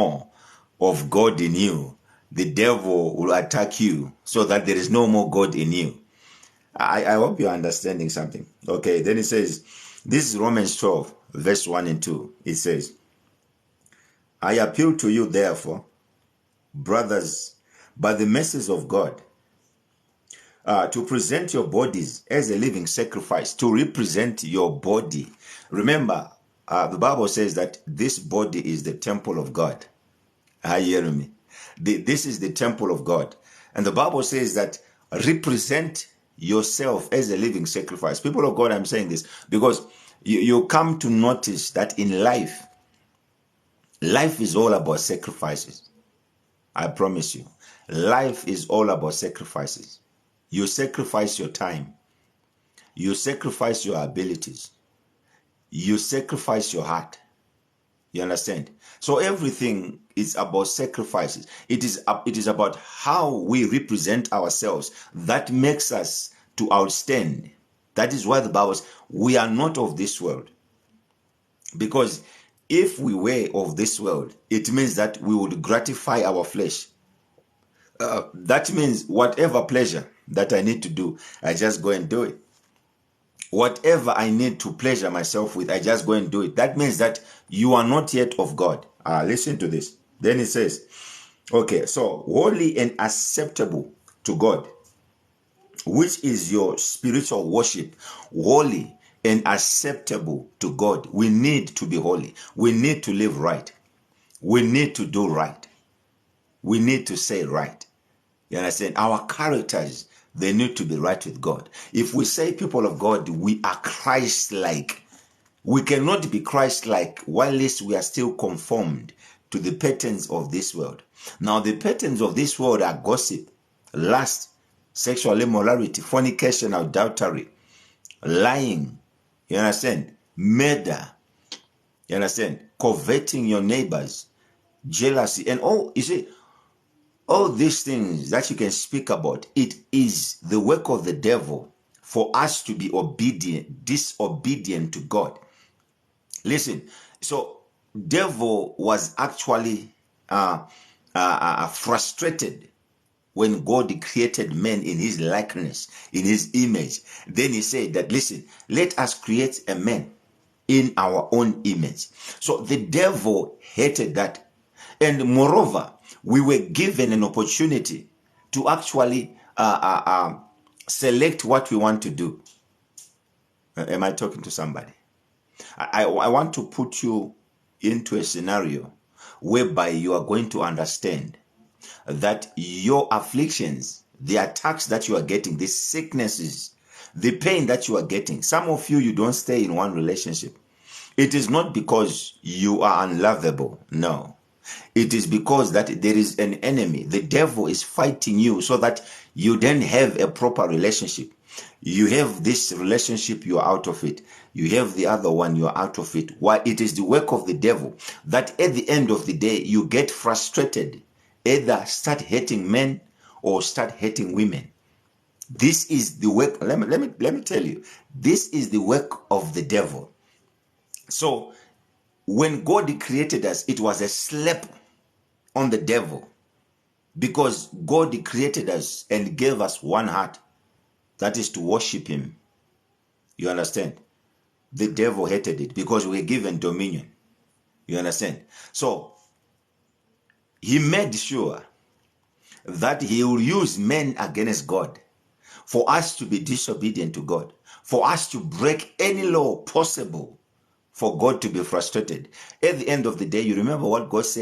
more of God in you, the devil will attack you so that there is no more God in you. I hope you're understanding something. Okay, then it says, this is Romans 12, verse 1 and 2. It says, I appeal to you, therefore, brothers, by the mercies of God, to present your bodies as a living sacrifice, to represent your body. Remember, the Bible says that this body is the temple of God. Are you hearing me? This is the temple of God. And the Bible says that represent yourself as a living sacrifice. People of God, I'm saying this because you come to notice that in life is all about sacrifices. I promise you. Life is all about sacrifices. You sacrifice your time. You sacrifice your abilities. You sacrifice your heart. You understand? So everything is about sacrifices. It is about how we represent ourselves that makes us to outstand. That is why the Bible says we are not of this world. Because if we were of this world, it means that we would gratify our flesh. That means whatever pleasure that I need to do, I just go and do it. Whatever I need to pleasure myself with, I just go and do it. That means that you are not yet of God. Listen to this. Then it says, okay, so holy and acceptable to God, which is your spiritual worship. Holy and acceptable to God. We need to be holy. We need to live right. We need to do right. We need to say right. You understand? Our characters, they need to be right with God. If we say people of God, we are Christ-like. We cannot be Christ-like whilst we are still conformed to the patterns of this world. Now, the patterns of this world are gossip, lust, sexual immorality, fornication, adultery, lying, you understand? Murder, you understand? Coveting your neighbors, jealousy, and all, you see, all these things that you can speak about, it is the work of the devil for us to be disobedient to God. Listen, so devil was actually frustrated when God created man in his likeness, in his image. Then he said that, listen, let us create a man in our own image. So the devil hated that. And moreover, we were given an opportunity to actually select what we want to do. Am I talking to somebody? I want to put you into a scenario whereby you are going to understand that your afflictions, the attacks that you are getting, the sicknesses, the pain that you are getting, some of you don't stay in one relationship. It is not because you are unlovable. No. It is because that there is an enemy. The devil is fighting you so that you then have a proper relationship. You have this relationship, you are out of it. You have the other one, you are out of it. Why? It is the work of the devil that at the end of the day, you get frustrated. Either start hating men or start hating women. This is the work. Let me tell you. This is the work of the devil. So when God created us, it was a slap on the devil, because God created us and gave us one heart, that is to worship him. You understand? The devil hated it because we were given dominion. You understand? So he made sure that he will use men against God for us to be disobedient to God, for us to break any law possible, for God to be frustrated. At the end of the day, you remember what God said.